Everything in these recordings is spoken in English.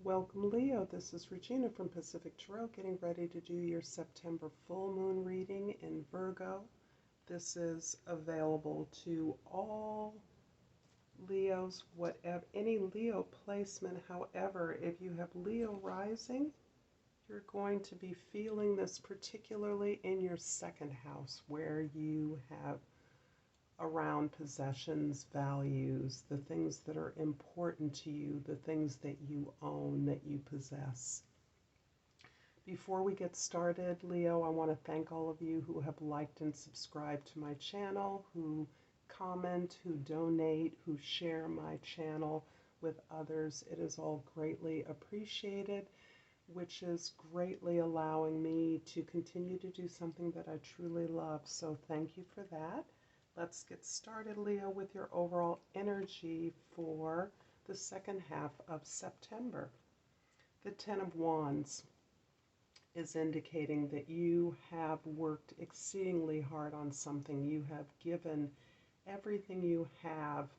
Welcome, Leo. This is Regina from Pacific Tarot, getting ready to do your September full moon reading in Virgo. This is available to all Leos, whatever, any Leo placement. However, if you have Leo rising, you're going to be feeling this particularly in your second house, where you have around possessions, values, the things that are important to you, the things that you own, that you possess. Before we get started, Leo, I want to thank all of you who have liked and subscribed to my channel, who comment, who donate, who share my channel with others. It is all greatly appreciated, which is greatly allowing me to continue to do something that I truly love. So thank you for that. Let's get started, Leo, with your overall energy for the second half of September. The Ten of Wands is indicating that you have worked exceedingly hard on something. You have given everything you have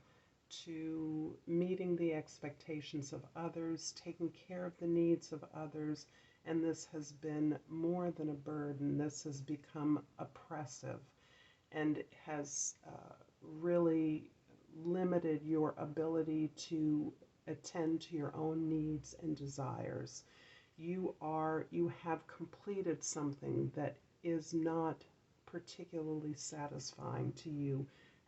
to meeting the expectations of others, taking care of the needs of others, and this has been more than a burden. This has become oppressive and has really limited your ability to attend to your own needs and desires. You have completed something that is not particularly satisfying to you,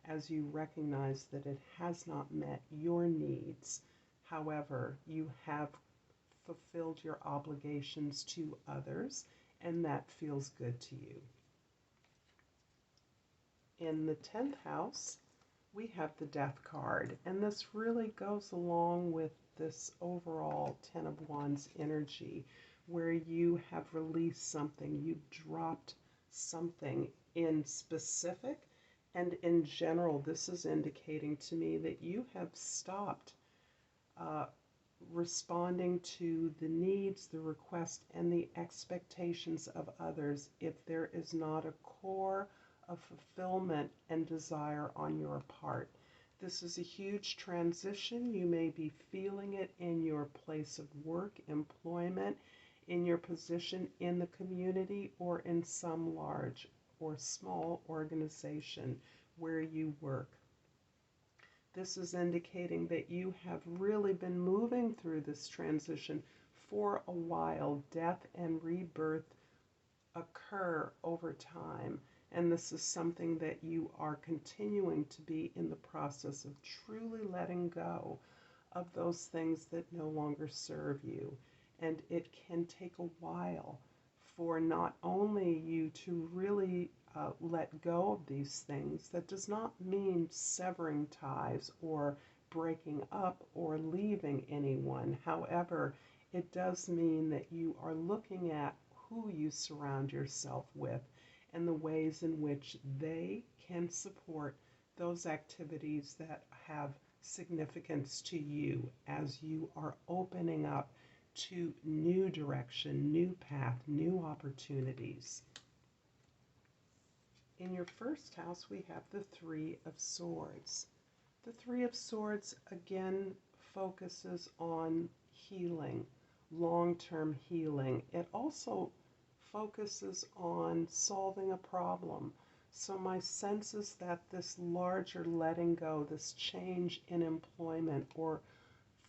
as you recognize that it has not met your needs. However, you have fulfilled your obligations to others, and that feels good to you. In the 10th house, we have the Death card, and this really goes along with this overall Ten of Wands energy, where you have released something, you've dropped something in specific, and in general, this is indicating to me that you have stopped responding to the needs, the requests, and the expectations of others if there is not a core of fulfillment and desire on your part. This is a huge transition. You may be feeling it in your place of work, employment, in your position in the community, or in some large or small organization where you work. This is indicating that you have really been moving through this transition for a while. Death and rebirth occur over time. And this is something that you are continuing to be in the process of truly letting go of those things that no longer serve you. And it can take a while for not only you to really let go of these things. That does not mean severing ties or breaking up or leaving anyone. However, it does mean that you are looking at who you surround yourself with and the ways in which they can support those activities that have significance to you as you are opening up to new direction, new path, new opportunities. In your first house, we have the Three of Swords. The Three of Swords, again, focuses on healing, long-term healing. It also focuses on solving a problem. So my sense is that this larger letting go, this change in employment or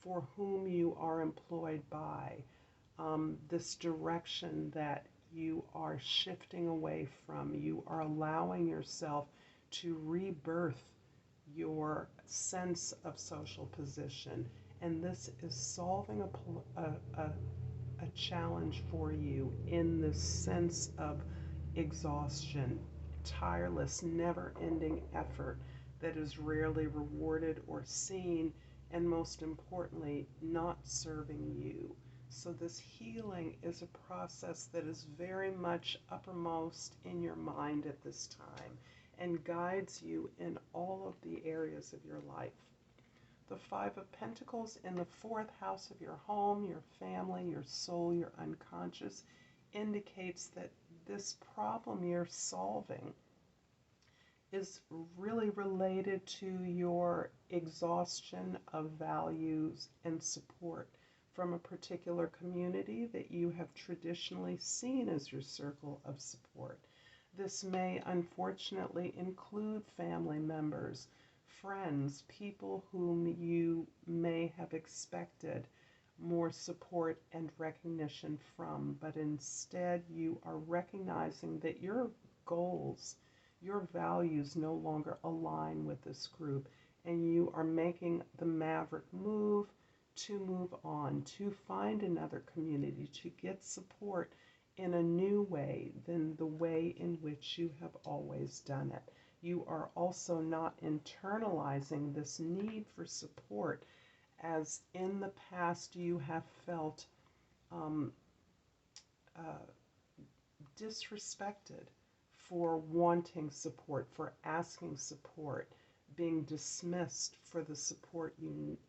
for whom you are employed by, this direction that you are shifting away from, you are allowing yourself to rebirth your sense of social position. And this is solving a challenge for you in the sense of exhaustion, tireless, never-ending effort that is rarely rewarded or seen, and most importantly, not serving you. So this healing is a process that is very much uppermost in your mind at this time and guides you in all of the areas of your life. The Five of Pentacles in the fourth house of your home, your family, your soul, your unconscious, indicates that this problem you're solving is really related to your exhaustion of values and support from a particular community that you have traditionally seen as your circle of support. This may unfortunately include family members, friends, people whom you may have expected more support and recognition from, but instead you are recognizing that your goals, your values no longer align with this group, and you are making the maverick move to move on, to find another community, to get support in a new way than the way in which you have always done it. You are also not internalizing this need for support as in the past you have felt um, uh, disrespected for wanting support, for asking support, being dismissed for the support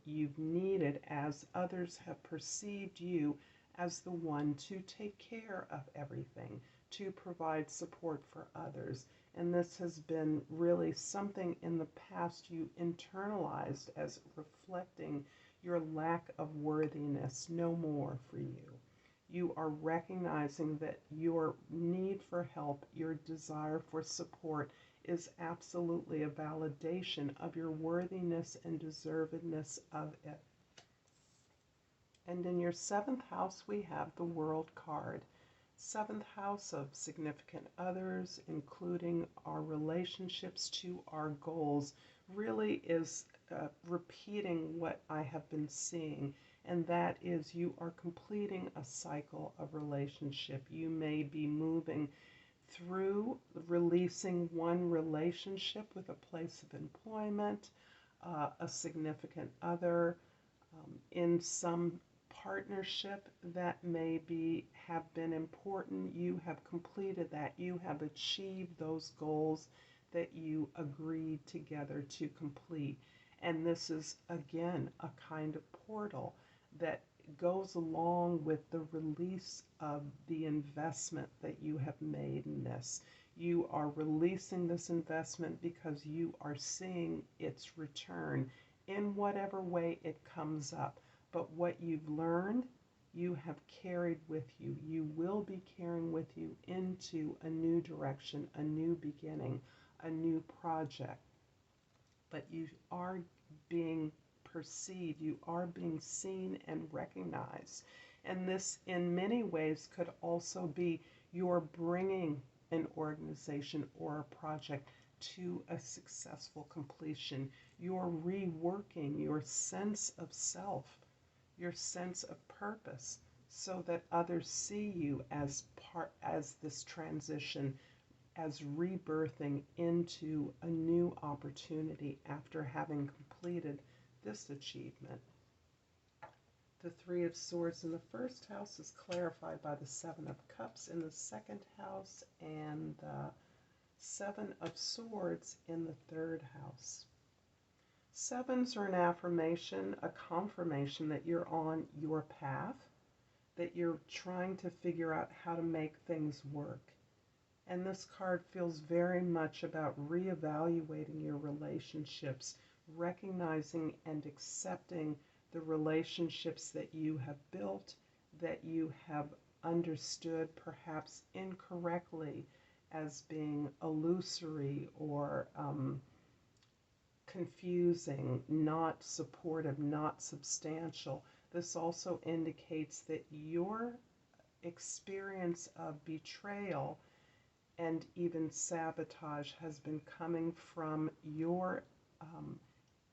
you've needed, as others have perceived you as the one to take care of everything, to provide support for others. And this has been really something in the past you internalized as reflecting your lack of worthiness no more for you. You are recognizing that your need for help, your desire for support is absolutely a validation of your worthiness and deservedness of it. And in your seventh house, we have the World card. Seventh house of significant others, including our relationships to our goals, really is repeating what I have been seeing, and that is you are completing a cycle of relationship. You may be moving through releasing one relationship with a place of employment, a significant other, in some partnership that have been important. You have completed that. You have achieved those goals that you agreed together to complete. And this is, again, a kind of portal that goes along with the release of the investment that you have made in this. You are releasing this investment because you are seeing its return in whatever way it comes up. But what you've learned, you have carried with you. You will be carrying with you into a new direction, a new beginning, a new project. But you are being perceived, you are being seen and recognized. And this, in many ways, could also be your bringing an organization or a project to a successful completion. You're reworking your sense of self, your sense of purpose, so that others see you as this transition, as rebirthing into a new opportunity after having completed this achievement. The Three of Swords in the first house is clarified by the Seven of Cups in the second house and the Seven of Swords in the third house. Sevens are an affirmation, a confirmation that you're on your path, that you're trying to figure out how to make things work. And this card feels very much about reevaluating your relationships, recognizing and accepting the relationships that you have built, that you have understood perhaps incorrectly as being illusory or confusing, not supportive, not substantial. This also indicates that your experience of betrayal and even sabotage has been coming from your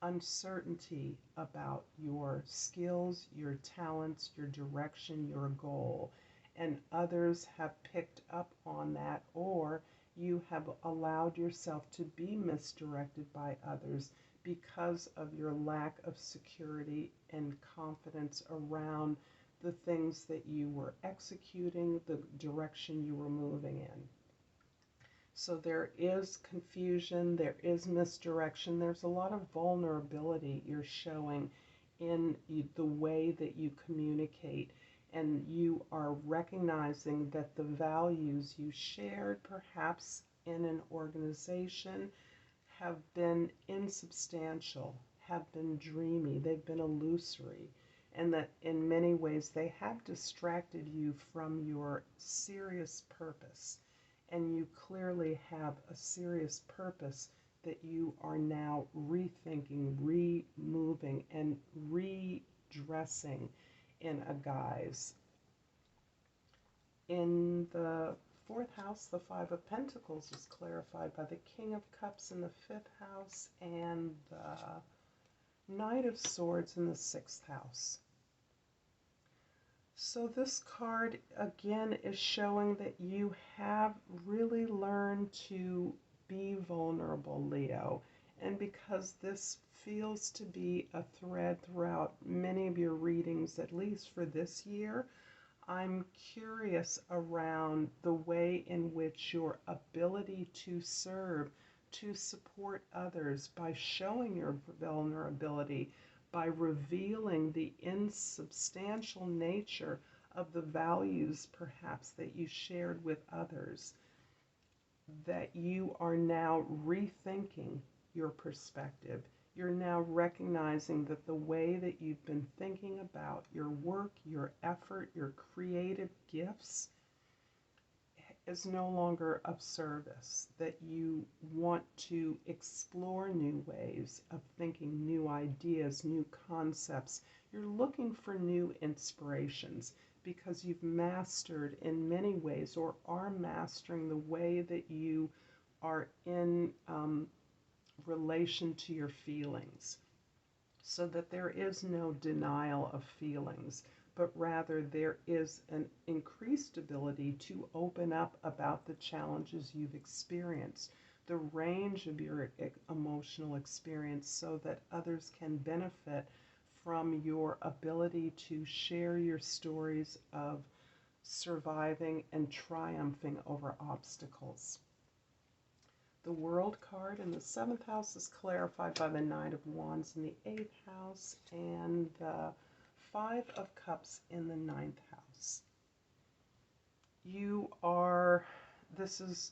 uncertainty about your skills, your talents, your direction, your goal. And others have picked up on that, or you have allowed yourself to be misdirected by others because of your lack of security and confidence around the things that you were executing, the direction you were moving in. So there is confusion, there is misdirection, there's a lot of vulnerability you're showing in the way that you communicate, and you are recognizing that the values you shared perhaps in an organization have been insubstantial, have been dreamy, they've been illusory, and that in many ways ways, they have distracted you from your serious purpose. And you clearly have a serious purpose that you are now rethinking, removing, and redressing in a guise. In the fourth house, the Five of Pentacles is clarified by the King of Cups in the fifth house and the Knight of Swords in the sixth house. So this card again is showing that you have really learned to be vulnerable, Leo. And because this feels to be a thread throughout many of your readings, at least for this year, I'm curious around the way in which your ability to serve, to support others by showing your vulnerability, by revealing the insubstantial nature of the values perhaps that you shared with others, that you are now rethinking your perspective. You're now recognizing that the way that you've been thinking about your work, your effort, your creative gifts is no longer of service, that you want to explore new ways of thinking, new ideas, new concepts. You're looking for new inspirations because you've mastered in many ways or are mastering the way that you are in relation to your feelings, so that there is no denial of feelings, but rather there is an increased ability to open up about the challenges you've experienced, the range of your emotional experience, so that others can benefit from your ability to share your stories of surviving and triumphing over obstacles. The World card in the seventh house is clarified by the Knight of Wands in the eighth house and the Five of Cups in the ninth house. This is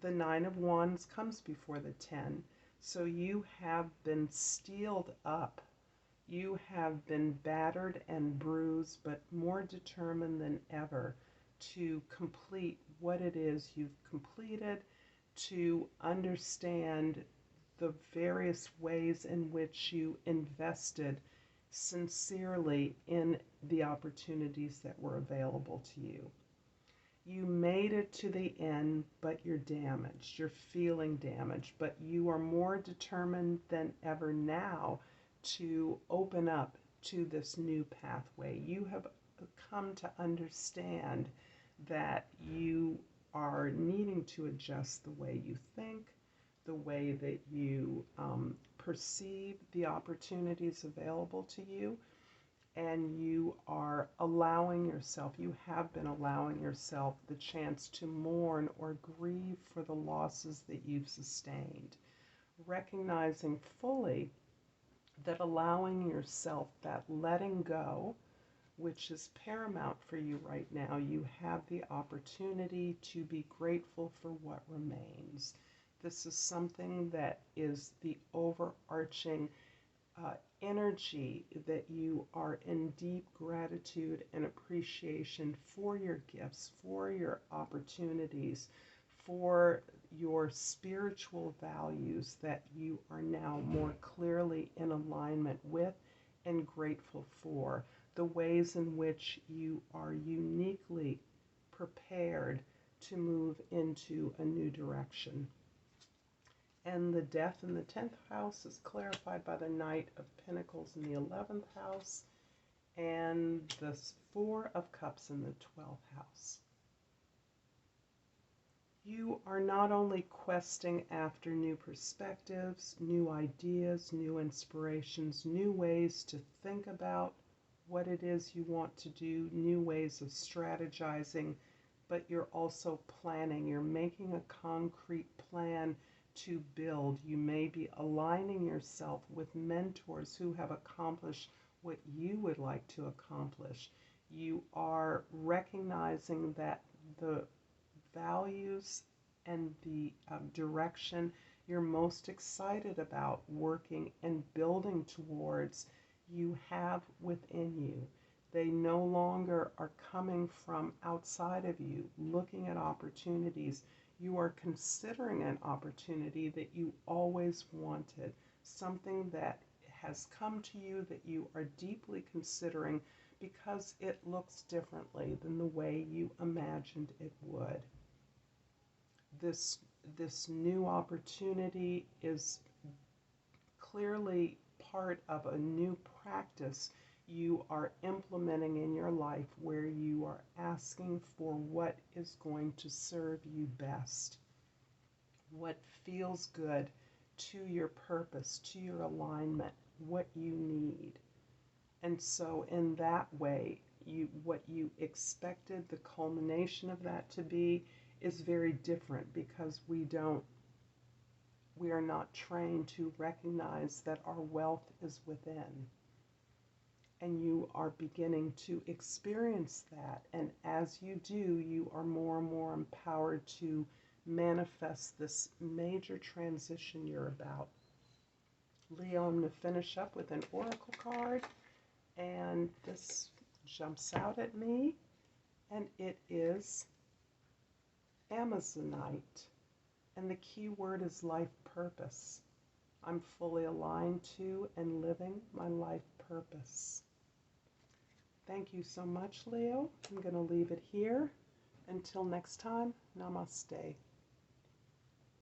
the Nine of Wands comes before the 10. So you have been steeled up. You have been battered and bruised, but more determined than ever to complete what it is you've completed, to understand the various ways in which you invested sincerely in the opportunities that were available to you. You made it to the end, but you're damaged. You're feeling damaged, but you are more determined than ever now to open up to this new pathway. You have come to understand that you are needing to adjust the way you think, the way that you perceive the opportunities available to you, and you are allowing yourself, you have been allowing yourself the chance to mourn or grieve for the losses that you've sustained, recognizing fully that allowing yourself that letting go, which is paramount for you right now, you have the opportunity to be grateful for what remains. This is something that is the overarching energy, that you are in deep gratitude and appreciation for your gifts, for your opportunities, for your spiritual values that you are now more clearly in alignment with and grateful for, the ways in which you are uniquely prepared to move into a new direction. And the Death in the 10th house is clarified by the Knight of Pentacles in the 11th house and the Four of Cups in the 12th house. You are not only questing after new perspectives, new ideas, new inspirations, new ways to think about what it is you want to do, new ways of strategizing, but you're also planning. You're making a concrete plan to build. You may be aligning yourself with mentors who have accomplished what you would like to accomplish. You are recognizing that the values and the direction you're most excited about working and building towards, you have within you, They no longer are coming from outside of you, looking at opportunities. You are considering an opportunity that you always wanted, something that has come to you that you are deeply considering because it looks differently than the way you imagined it would. This new opportunity is clearly part of a new practice you are implementing in your life where you are asking for what is going to serve you best, what feels good to your purpose, to your alignment, what you need. And so in that way, what you expected the culmination of that to be is very different because we are not trained to recognize that our wealth is within. And you are beginning to experience that. And as you do, you are more and more empowered to manifest this major transition you're about. Leo, I'm going to finish up with an oracle card. And this jumps out at me. And it is Amazonite. And the key word is life purpose. I'm fully aligned to and living my life purpose. Thank you so much, Leo. I'm going to leave it here. Until next time, namaste.